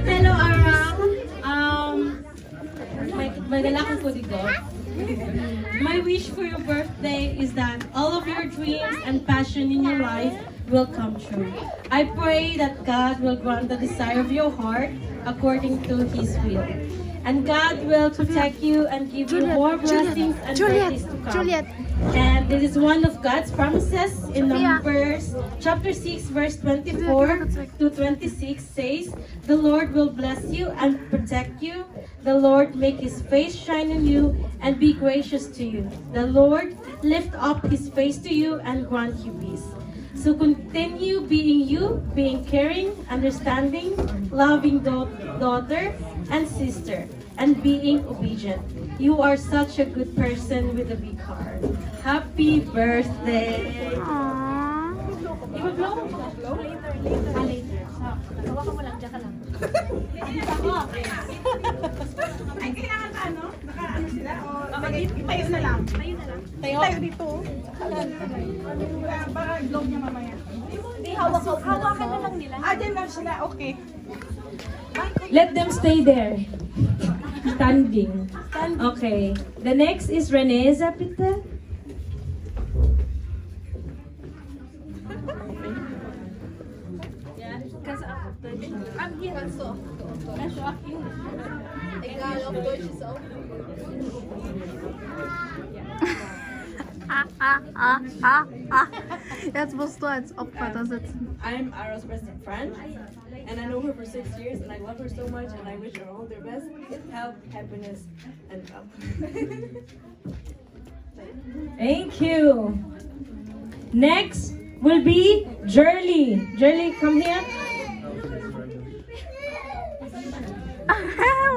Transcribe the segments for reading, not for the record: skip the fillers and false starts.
Hello, Arang. May lalaki ko dito. My wish for your birthday is that all of your dreams and passion in your life will come true. I pray that God will grant the desire of your heart according to His will. And God will protect you and give you more blessings and birthdays to come. And this is one of God's promises in Numbers chapter 6 verse 24 to 26 says, "The Lord will bless you and protect you. The Lord make His face shine on you and be gracious to you. The Lord lift up His face to you and grant you peace." So continue being you, being caring, understanding, loving daughter and sister, and being obedient. You are such a good person with a big heart. Happy birthday! I-blow? Later. Hawa ka mo lang, dyan ka lang. Ay, kailangan ka, ano? Naka-ano sila? O, tayo na lang. Tayo dito. Baka vlog niya mamaya. Hindi, hawakan na lang nila. Ah, dyan lang sila. Okay. Let them stay there. Standing. Okay. The next is Renee Zapita. I'm here also. Egal, auf Deutsch ist auch. Jetzt musst du als Opfer da sitzen. I'm Ara's best friend, and I know her for 6 years, and I love her so much, and I wish her all the best health, happiness, and love. Thank you. Next will be Jerly. Jerly, come here.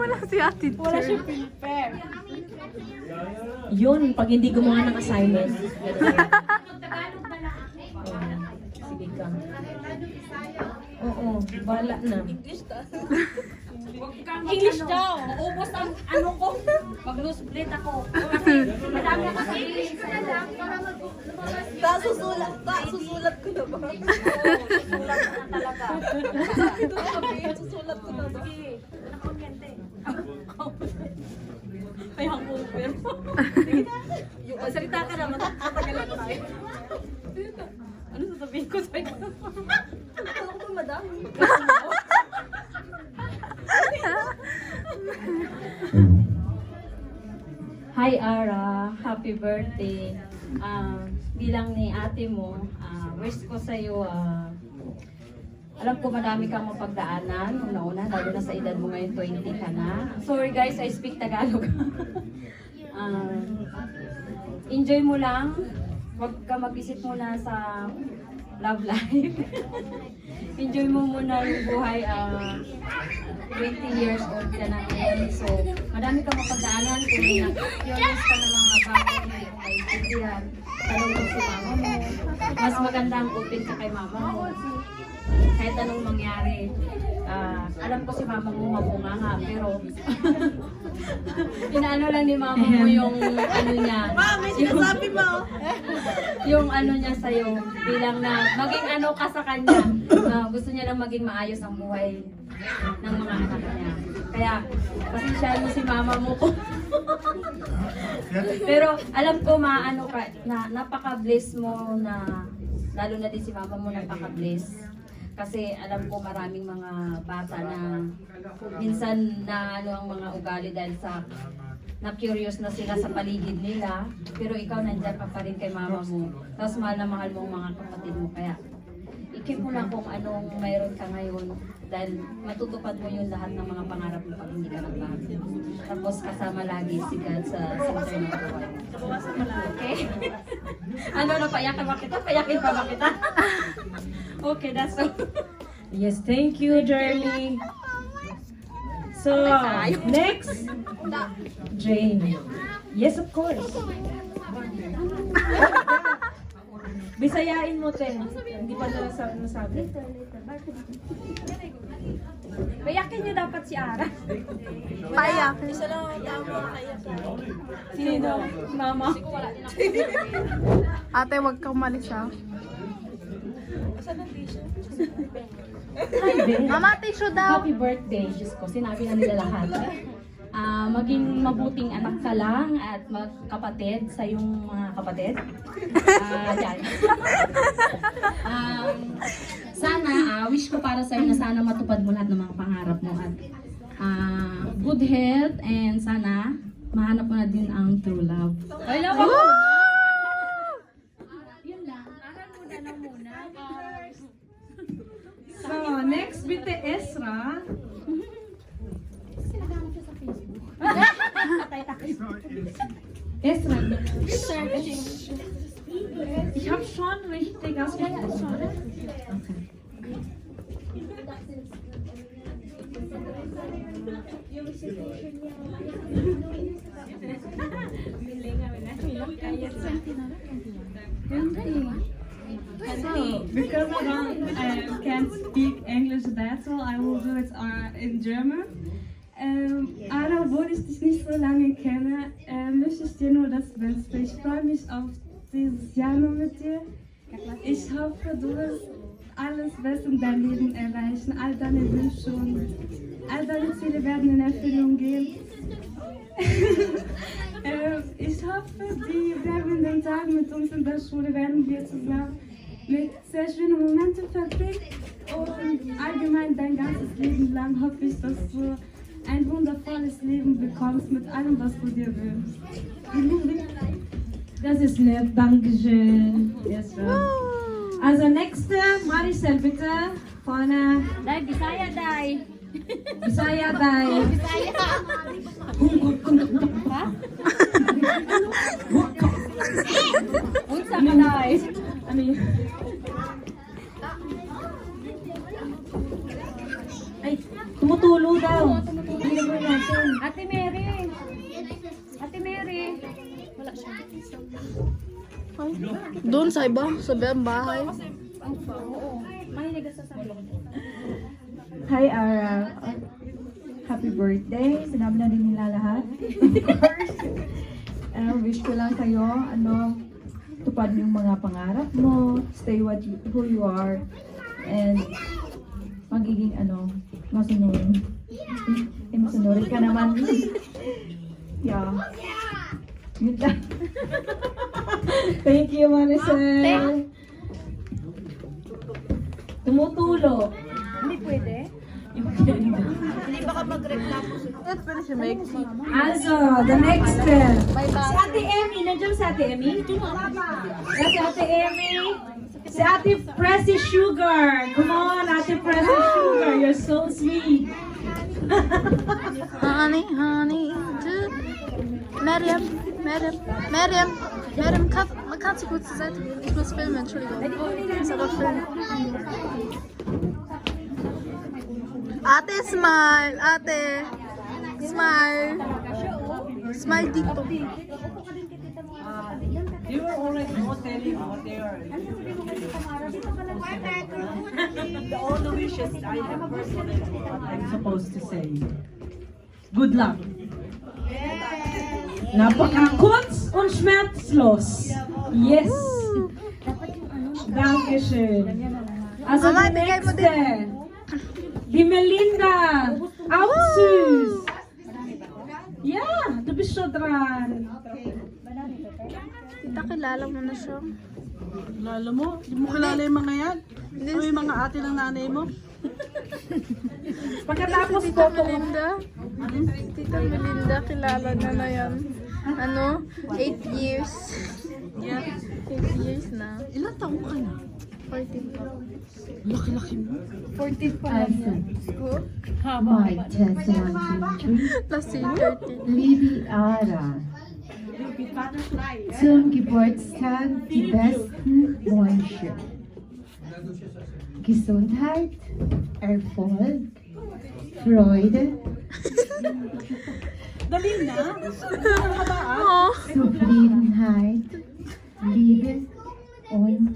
Wala si Ate Wala Jer. siyang prepare. Yun, pag hindi gumawa ng assignment. Sige ka. Oo, bala na. English daw. Maubos ang ano ko. Mag-lose plate ako. Kasi madami ako sa English. Susulat ko na ba? Susulat na talaga. Susulat ko na ba? Nakuryente. May hangkong pero. Yung salita ka naman, matagalan tayo. Ano sasabihin ko sa'yo? Ano ko madam? Hi Ara, happy birthday. Bilang ni ate mo, wish ko sa iyo, alam ko madami kang mapagdaanan, una-una, lalo na sa edad mo ngayon, 20 ka na. Sorry guys, I speak Tagalog. Enjoy mo lang, huwag ka mag-isip muna sa love life. Enjoy mo muna yung buhay, 20 years old ka na ngayon. So, madami kang mapagdaanan. Kung na-curious ka ng mga bagay, hindi mo maintindihan. Tanong mo si mama mo. Mas maganda ang open ka kay mama mo. Kahit anong mangyari. Alam ko si mama mo mabunganga, pero inaano lang ni mama mo yung ano niya. May sinasabi mo. Yung ano niya sa'yo, bilang na maging ano ka sa kanya. Gusto niya lang maging maayos ang buhay ng mga anak niya. Kaya, pasensyahan mo si mama mo ko. Pero alam ko maano ka, na napaka-bless mo na, lalo na din si mama mo napaka-bless. Kasi alam ko maraming mga bata na minsan na ano ang mga ugali dahil sa na-curious na sila sa paligid nila. Pero ikaw nandiyan ka pa rin kay mama mo. Tapos mahal na mahal mo ang mga kapatid mo. Kaya i-keep mo lang kung anong mayroon ka ngayon dahil matutupad mo yung lahat ng mga pangarap mo pag hindi ka nagbago. Tapos kasama lagi si God sa center ng buhay mo. Okay? Ano, napayakin ba kita? Payakin pa ba kita? Okay, that's all. Yes, thank you, Jerly. So, next, Jane. Yes, of course. Bisayain mo, Ten. Hindi pa nasabi. Bayakin niyo dapat si Ara. Paiyak. Isa lang ang tama kaya sa Sino? Mama. Ate, wag kang malis ha. Mama, tissue daw. Happy birthday, Diyos ko. Sinabi na nila lahat. Maging mabuting anak ka lang at magkapatid sa iyong mga kapatid. Yan. Sana, wish ko para sa'yo na sana matupad mo lahat ng mga pangarap mo at good health and sana mahanap mo na din ang true love. Yun lang. So, next BTS ra. Esra. Ich habe schon richtig ausgesprochen. Because I don't can't speak English that well, I will do it in German. Ara, obwohl ich dich nicht so lange kenne, möchte ich dir nur das Beste. Ich freue mich auf dieses Jahr nur mit dir. Ich hoffe, du wirst alles Beste in deinem Leben erreichen. All deine Wünsche und all deine Ziele werden in Erfüllung gehen. Ich hoffe, die bleibenden Tage mit uns in der Schule werden wir zusammen mit sehr schönen Momenten verbringen. Und allgemein dein ganzes Leben lang hoffe ich, dass du ein wundervolles Leben bekommst mit allem, was du dir wünschst. Das ist nett, Dankeschön. Esra. Also nächste, Maricel, bitte. Vorne. Dai, Bisaya, Dai. Bisaya, Dai. Unsa ka, Dai? Ano yun? Ay, tumutulo daw. Hindi naman natin. Ate Mary. Ate Mary. Doon sa iba, sa ibang bahay. Hi, Ara. Happy birthday. Sinabi na din nila lahat. Of course. Wish ko lang kayo, tupad yung mga pangarap mo. Stay who you are. And magiging, masunurin. Masunurin ka naman. Yeah. Yun lang. Thank you, Maricel. Tumutulo. Let's finish your make. Also, the next. Si Ate Emmy. Nandiyan si Ate Emmy? Si Ate Emmy. Si Ate Pressy Sugar. Come on, Ate Pressy Sugar. You're so sweet. Honey, honey. Miriam, man kann so gut zur Seite gehen. Ich muss filmen, Entschuldigung. Ich muss aber filmen. Ate, smile. Ate, smile. Smile dito. You were already telling what they are. All the wishes I have personally what I'm supposed to say. Good luck. Napaka-kurz und schmerzlos. Yes. Dankeschön. Also Mama, die bigay mo nächste. Die Melinda. Auch süß. Ja, du bist schon dran. Tita, kilala mo na siya. Lalo mo? Hindi mo kilala yung mga yan? O yung mga ate ng nanay mo? Pagkatapos Tita ko, Melinda. Tita Melinda, kilala na yan. 8 years. Yeah. 8 years na. Ilang taong ka na? 14 pa. Laki-laki mo. 14 pa lang yan. Ko? My Testamenti. Last year, 13. Liebe Ara, zum Geburtstag die besten Wünsche. Gesundheit, Erfolg, Freude, Oh. Zufriedenheit, Liebe und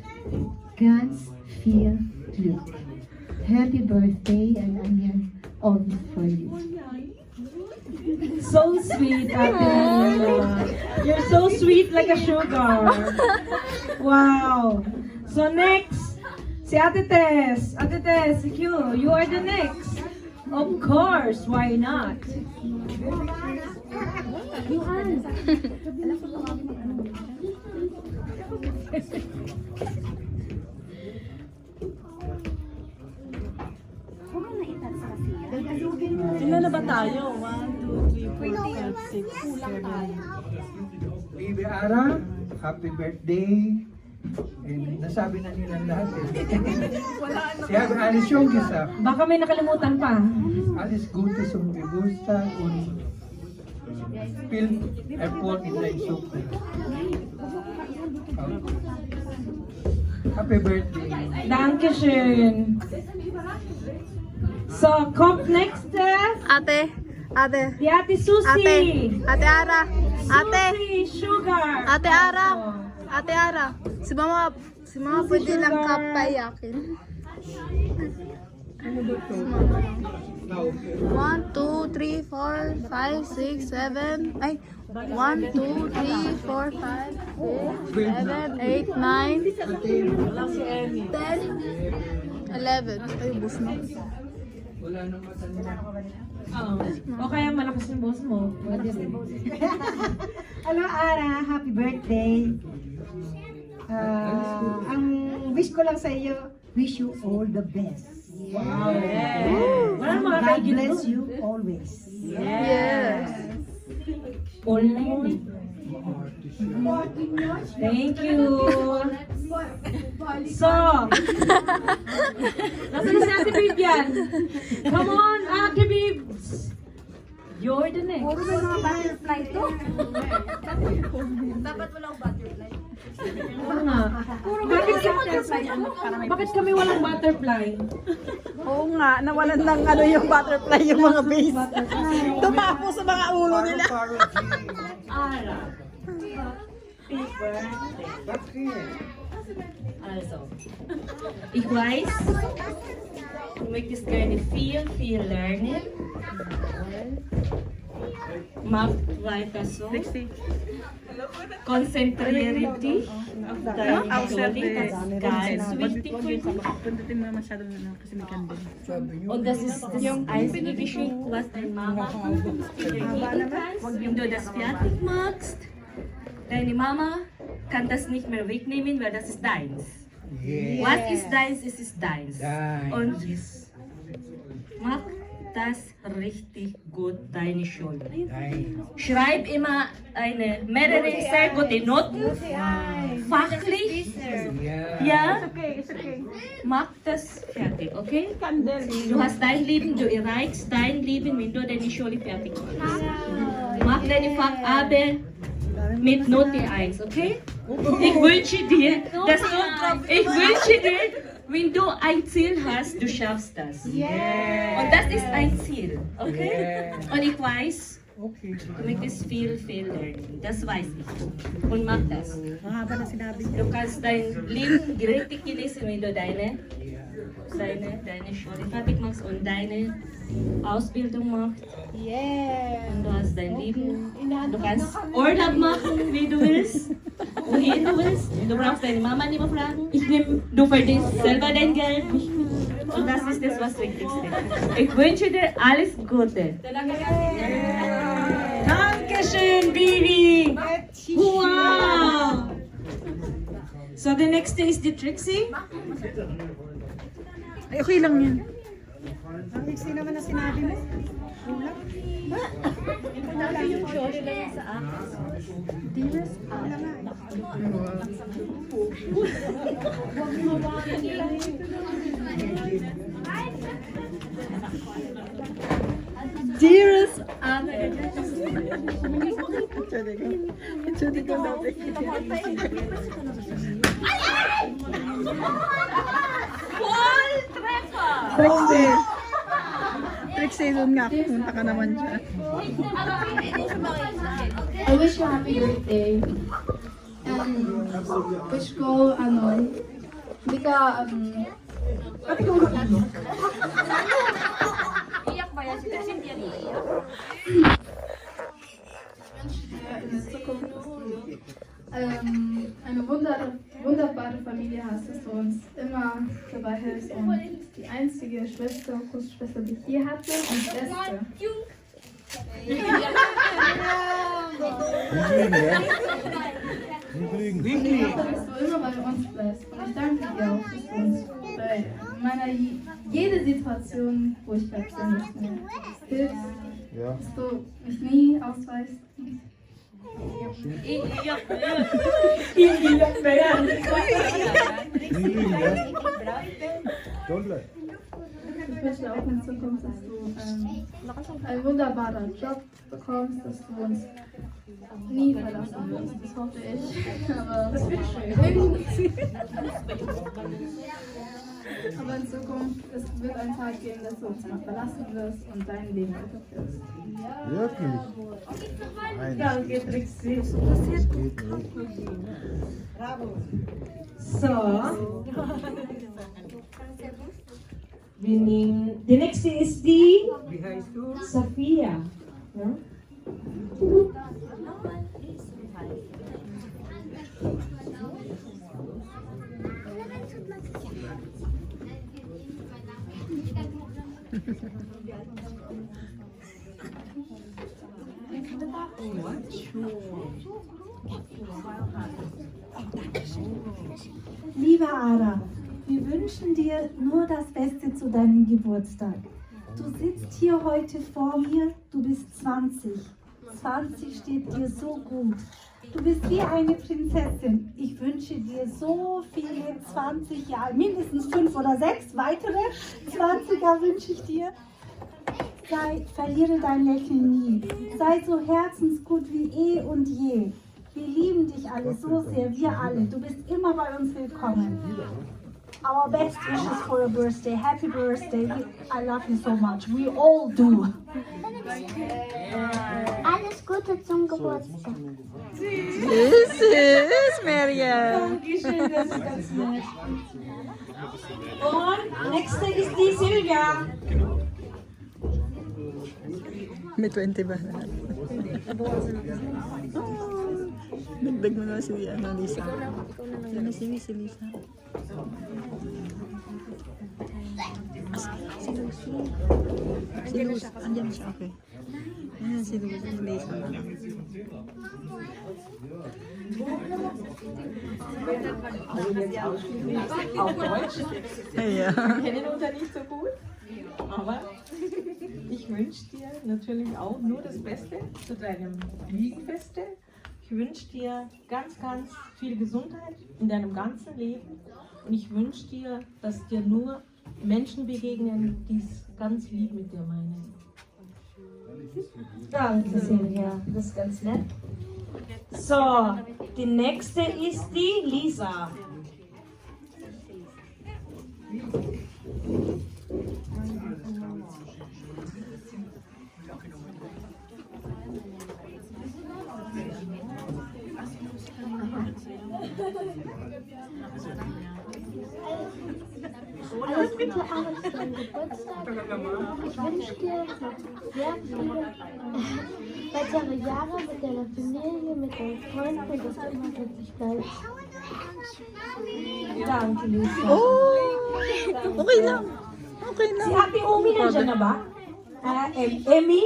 ganz viel Glück. Happy birthday and I am always for you. so sweet, Ate Melinda. You're so sweet like a sugar. Wow. So next, si si Ate Tess. Ate Tess, you are the next. Of course, why not? Ilan na ba tayo? 1, 2, 3, 4, 5, 6, 7. Baby Ara, happy birthday. And nasabi na nila lahat eh. Siya alles yung gisa. Baka may nakalimutan pa. Alles Gute zum Geburtstag und viel Erfolg in dein Zukunft. Happy birthday. Dankeschön. So, kommt nächste. Ate, Die Ate Susi. Ate Ara, Susi Sugar. Ate Ara. Si mama pwede lang kapayakin. 1, 2, 3, 4, 5, 6, 7, ay, 1, 2, 3, 4, 5, 6, 7, 8, 9, 10, 11. Ay, bus na. Wala nang matanda. O kaya malakas yung boss mo. Hello Ara, happy birthday. Ang wish ko lang sa iyo, wish you all the best. Wala mga God kaigit bless doon. you always. Yes. Only. Thank you. So, nasan si Ate Vivian? Come on, Ate Bibs. You're the next. Puro may mga butterfly to. Oo nga. Bakit kami walang butterfly? Oo nga, nawalan ng ano yung butterfly yung mga base. Tumapo sa mga ulo nila. Ara. Bakit? Also, ich weiß, du möchtest gerne viel lernen. Mach weiter so. Konzentriere dich auf deine Schule, das ist ganz wichtig für dich. Pundutin mo masyado na kasi may kandil. Und das ist das einzige Geschenk, was deine Mama dir geben kann. Wenn du das fertig machst, deine Mama kann das nicht mehr wegnehmen, weil das ist deins. Was ist deins, ist es deins. Deins. Und mach das richtig gut, deine Schule. Schreib immer mehrere sehr gute Noten, fachlich. Ja, mach das fertig, okay? Du hast dein Leben, du erreichst dein Leben, wenn du deine Schule fertig machst. Mach deine Facharbeit mit Note 1, okay? Ich wünsche dir, wenn du ein Ziel hast, du schaffst das. Und das ist ein Ziel, okay? Und ich weiß, du möchtest viel lernen. Das weiß ich. Und mach das. Du kannst dein Leben richtig genießen, wenn du deine Schule fertig machst und deine Ausbildung machst. Und du hast dein Leben. Du kannst Urlaub machen, wie du willst. Wohin du willst. Du brauchst deine Mama nicht mehr fragen. Du verdienst selber dein Geld. Und das ist das, was Wichtigste. Ich wünsche dir alles Gute. Dankeschön, Bibi. Wow. So, the next is the Trixie. Ay, okay lang yan. Dearest Trixie, doon nga. Punta ka naman dyan. I wish you happy birthday. And wish ko, hindi ka, Iyak ba yan? Si Cynthia iiyak. eine wunderbare Familie hast, dass du uns immer dabei und die einzige Schwester, große Schwester, die ich je hatte und beste. Liegen. Dass du immer bei uns bleibst. Und ich danke dir auch, dass du uns bei meiner jede Situation, wo ich gerade bin, hilfst, dass du mich nie ausweist. Ich wünsche auch in Zukunft, dass du einen wunderbaren Job bekommst, dass du uns nie verlassen wirst. Das hoffe ich. Aber das wird schön. Aber in Zukunft es wird ein Tag gehen, dass du uns mal verlassen wirst und dein Leben weiterführst. Wirklich? Danke, Trixie. So. Wir nehmen. Die nächste ist die Wie heißt du? Sophia. Ja? Liebe Ara, wir wünschen dir nur das Beste zu deinem Geburtstag. Du sitzt hier heute vor mir, du bist 20. 20 steht dir so gut. Du bist wie eine Prinzessin. Ich wünsche dir so viele 20 Jahre, mindestens 5 oder 6 weitere 20er wünsche ich dir. Verliere dein Lächeln nie. Sei so herzensgut wie eh und je. Wir lieben dich alle so sehr, wir alle. Du bist immer bei uns willkommen. Our best wishes for your birthday. Happy birthday. I love you so much. We all do. Alles Gute zum Geburtstag. Süß, Miriam. Dankeschön, das ist ganz nett. Und nächste ist die Silvia. May 20 ba? Dagdag mo na si Lisa. Ano si Lisa? Si Lucy. Si Lucy. Andiyan siya, okay. Ayan si Lucy. Lisa. Auf Deutsch. Ja. Wir kennen uns ja nicht so gut, aber ich wünsche dir natürlich auch nur das Beste zu deinem Wiegenfeste. Ich wünsche dir ganz, ganz viel Gesundheit in deinem ganzen Leben und ich wünsche dir, dass dir nur Menschen begegnen, die es ganz lieb mit dir meinen. Danke, Silvia. Das ist ganz nett. So, die nächste ist die Lisa. Alles Gute, Alex, zu deinem Geburtstag. Ich wünsche dir sehr viele weitere Jahre mit deiner Familie, mit deinen Freunden und dass du immer glücklich bleibst. Danke, Lisa. Oh! Okay lang. Okay lang. Si Ate Omi nandiyan na ba? Emmy?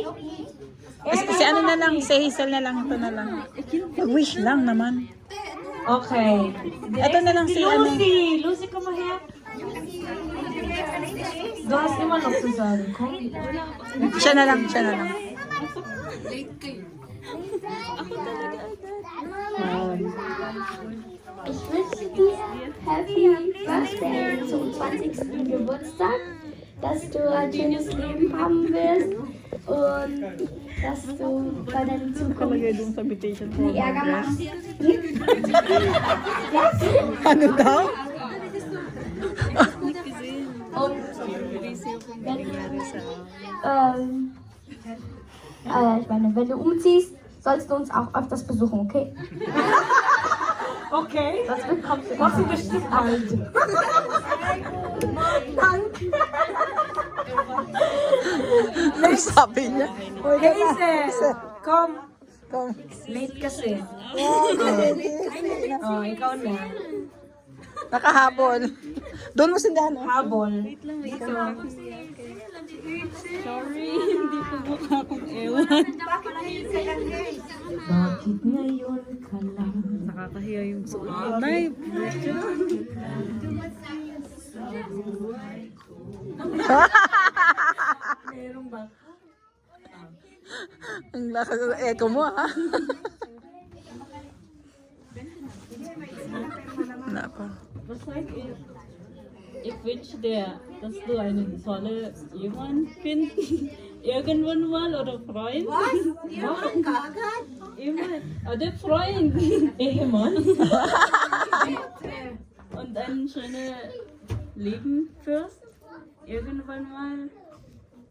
Si ano na lang, si Hazel na lang, ito na lang. Mag-wish lang naman. Okay. Ito na lang si ano. Lucy. Lucy, komm mal her. Du hast immer noch zu sagen. Komm. Siya na lang, siya na lang. Ich wünsche dir Happy Birthday zum 20. Geburtstag, dass du ein schönes Leben haben wirst und dass du bei deiner Zukunft nie Ärger machst. Ano daw? Und ich meine, wenn du umziehst, sollst du uns auch öfters besuchen, okay? Okay. Das bekommst du Mach sie immer. bestimmt alt. Danke. Sabi niya. Hazel, komm. Come. Late kasi. Oh, ikaw na. Nakahabol. Doon mo sindahan. Habol. Sorry, hindi ko mukha akong ewan. Bakit ngayon ka lang? Nakakahiya yung suot. Nay, Meron ba? Ang lakas ng echo mo, ha? Wala pa. ich wünsche dir, dass du einen tollen Ehemann findest. Irgendwann mal oder Freund. Was? Ehemann kaagad? Ehemann. Oder Freund. Ehemann. Und ein schönes Leben führst. Irgendwann mal.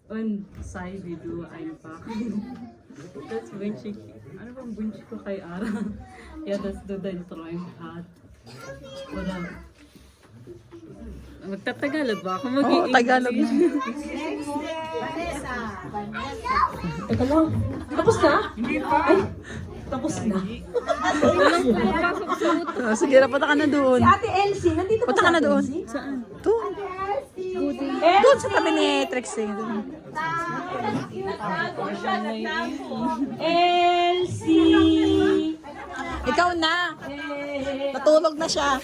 Und sei wie du einfach. Das wünsche ich. Ano bang wünsche ko kay Ara? Ja, dass du deinen Träum hast. Oder magtatagalog ba ako? Oo, Tagalog na. Teka lang. Tapos na? Ay, tapos na. Sige na, punta ka na doon. Ate Elsie, nandito Punta ka na doon. Saan? Doon. Doon sa tabi ni Trixie. Elsie! Ikaw na. Natulog na siya.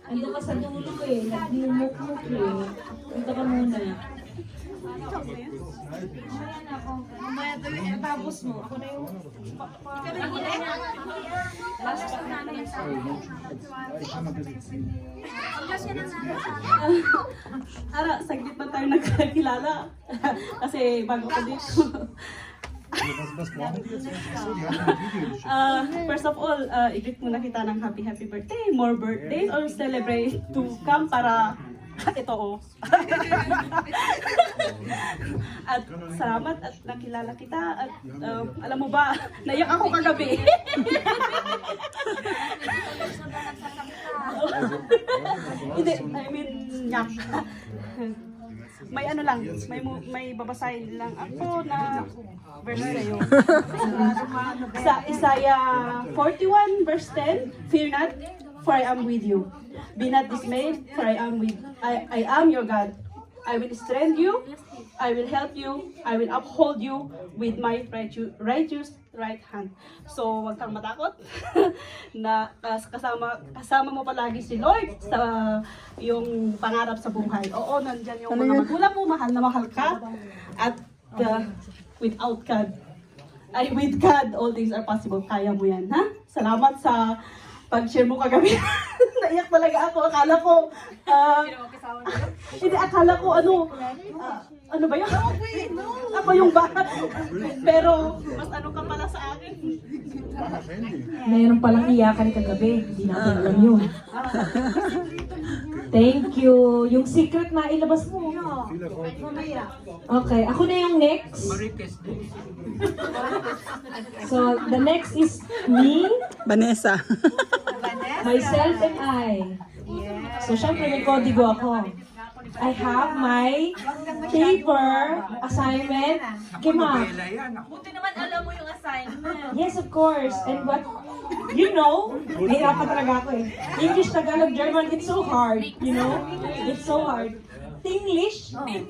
Ando ka sa dulo eh. Nagmumuk-muk eh. Punta ka muna. Tapos mo. Ako na yung... Ara, saglit na tayo nagkakilala. Kasi bago ko dito. First of all, i-greet muna kita ng happy birthday, more birthdays, or celebrate to come para ito oh. At salamat at nakilala kita at alam mo ba, naiyak ako kagabi. Hindi, I mean, yak. May ano lang, may babasahin lang ako na verse sa'yo. Sa Isaiah 41 verse 10, fear not, for I am with you. Be not dismayed, for I am your God. I will strengthen you, I will help you, I will uphold you with my righteous right hand. So, wag kang matakot na kasama mo palagi si Lord sa yung pangarap sa buhay. Oo, nandyan yung mga magulang mo, mahal na mahal ka. At with God, all things are possible. Kaya mo yan, ha? Salamat sa pag-share mo kagabi. Naiyak talaga ako. Akala ko, hindi, akala ko ano ba yun? Ako yung bata. Pero, mas ano ka pala sa akin. Mayroon palang iyakan kagabi. Hindi natin alam yun. Thank you. Yung secret na ilabas mo. Okay, ako na yung next. So, the next is me, Vanessa. myself, and I. So, syempre may kodigo ako. I have my paper assignment. Kima. Buti naman alam mo yung assignment. Yes, of course. And what, you know, nahirapan talaga ako eh. English, Tagalog, German, it's so hard. You know? It's so hard. English? Okay.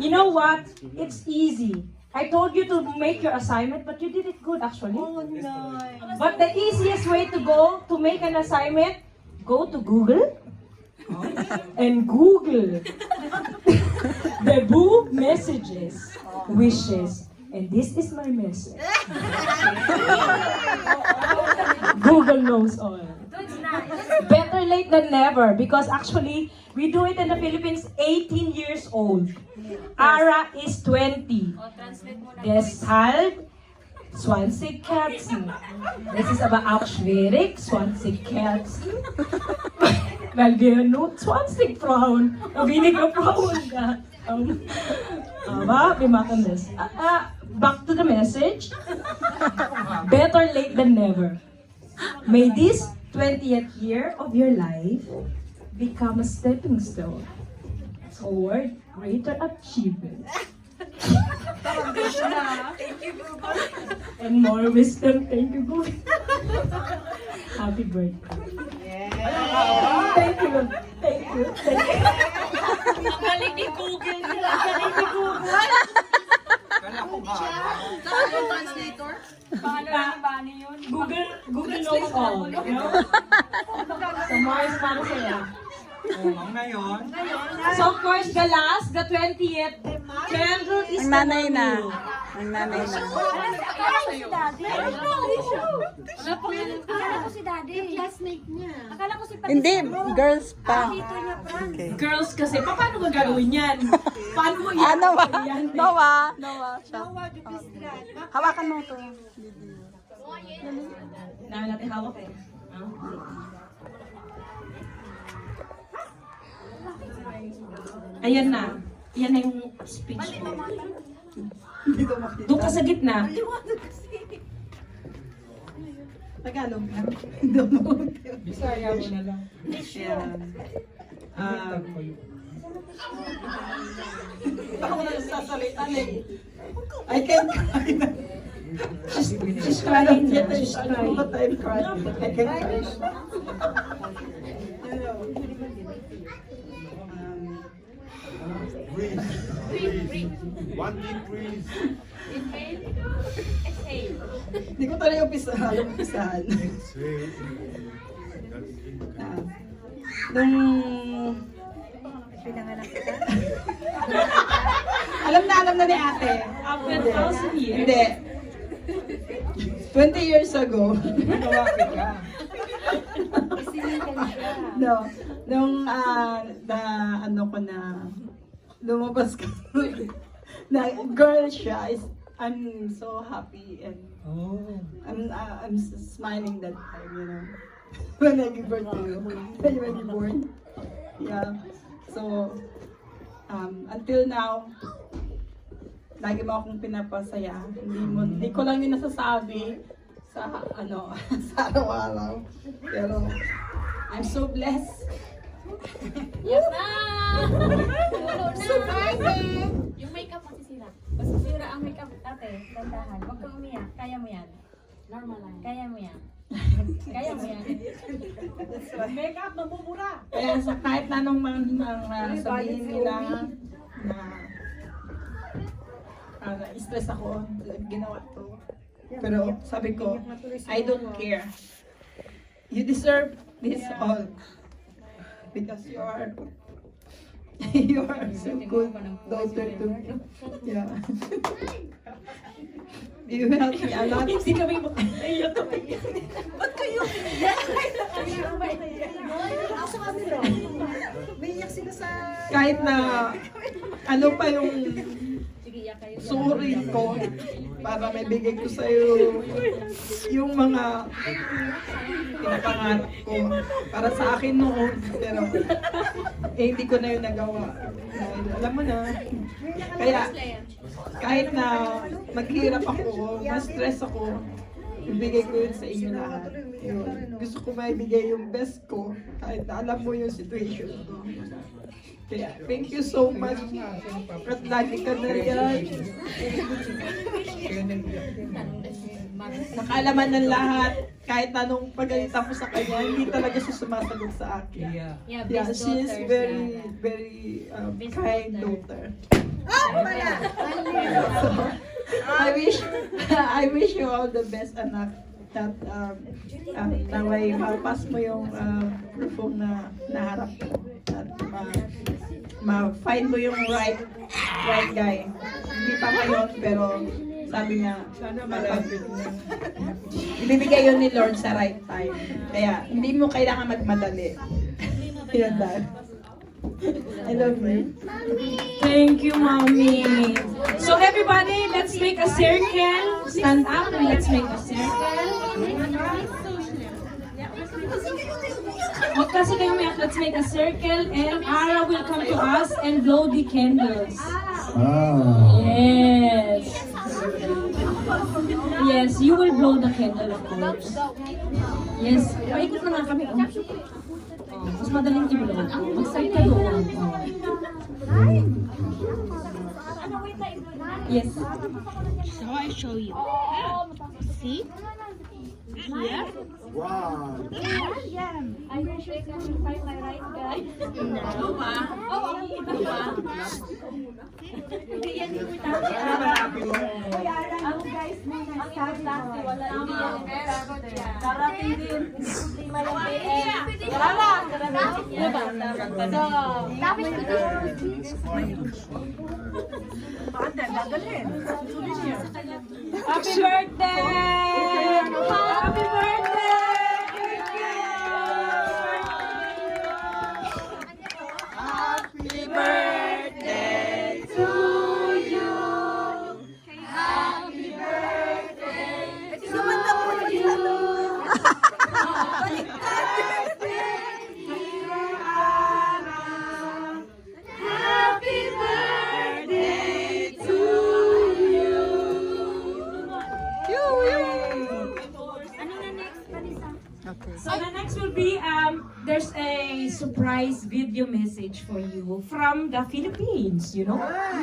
You know what? It's easy. I told you to make your assignment, but you did it good actually. Oh, no. But the easiest way to go to make an assignment, go to Google and Google the Boo messages, wishes, and this is my message. Google knows all. Better late than never, because actually we do it in the Philippines 18 years old. Ara is 20. Deshalb 20 Kerzen. Das ist aber auch schwierig, 20 Kerzen. Weil wir nur 20 Frauen, weniger Frauen da. Aber wir machen das. Back to the message. Better late than never. May this 20th year of your life become a stepping stone toward greater achievements. Thank you, Google. And more wisdom. Thank you, Google. Happy birthday. Thank you. Thank you. Thank you. Ang galing ni Google nila. Ang galing ni Google. Google knows all. So Mars para sa'yo. Ngayon, So of course, the last, the 20th candle is Ang nanay na. Ang nanay na. Akala ko si Daddy. Akala ko si Daddy. Classmate niya. Akala ko si Patis. Hindi, girls pa. Dito niya, Fran. Girls kasi, paano mo gagawin yan? Paano mo yan? Noah. Hawakan mo ito. Na natin hawak eh. Ayan na. Yan na yung speech mo. Doon ka sa gitna. Tagalog lang. Bisaya mo na lang. Ako na sasalita eh. I can't cry na. She's crying. She's crying. But I'm crying. I can't cry. Breathe. One deep breathe. Hindi ko talaga umpisahan. Exhale. Nung pinanganak kita? alam na ni ate. After 1,000 years. Hindi. 20 years ago. No. Nung lumabas ka. Na girl siya. I'm so happy and I'm smiling that time, you know. When I give birth to you. When you were born. Yeah. So, until now, lagi mo akong pinapasaya. Hindi ko lang yun nasasabi sa sa araw-araw. Pero, I'm so blessed. Yes na! Puno na! Yung makeup masisira. Masisira ang makeup ate. Dandahan. Huwag kang umiyak. Kaya mo yan. Normal lang. Kaya mo yan. Kaya mo yan. Makeup, namumura. Kaya sa kahit na anong sabihin nila na stress ako, ginawa to. Pero sabi ko, I don't care. You deserve this all. Because you are so good daughter to me. Yeah. You help me a lot. Hindi kami makaiyak kami. Ba't kayo? Asa kami ro? May iyak sila sa... Kahit na ano pa yung sorry ko para may bigay ko sa'yo yung mga pinapangarap ko para sa akin noon. Pero hindi ko na yun nagawa. Alam mo na. Kaya kahit na maghirap ako, ma-stress ako, ibigay ko yun sa inyo lahat. Yun. Gusto ko maibigay yung best ko kahit na alam mo yung situation ko. Kaya, thank you so much. At lagi ka na yan. Nakaalaman ng lahat. Kahit anong pagalitan ko sa kanya, hindi talaga siya sumasagot sa akin. Yeah, she is very, very kind daughter. So, I wish you all the best, anak. That naway mapas mo yung perfume na naharap mo. At ma-find mo yung right guy. Hindi pa ngayon, pero sabi niya, ibibigay yun ni Lord sa right time. Kaya, hindi mo kailangan magmadali. Yun dahil. I love you. Thank you, Mommy. So everybody, let's make a circle. Stand up and let's make a circle. Huwag kasi kayo umiyak. Let's make a circle and Ara will come to us and blow the candles. Yes. Yes, you will blow the candle, of course. Yes. Paikot na nga kami. Mas madaling i-blow. Mag-side ka doon. Yes. So I show you. See? Here. Wow. I will trick and you'll find my right guy. Ikaw ba? Ikaw ba? Hindi yan importante. Ang guys muna study hard. Wala, hindi yan. Sagot yan. Darating din. Lima yung PM. Darf ich bitte? Happy birthday! Happy birthday! Happy birthday to you. Happy birthday to Happy birthday to you. Ano na next, Marisa? So the next will be there's a surprise video message for you from the Philippines, you know.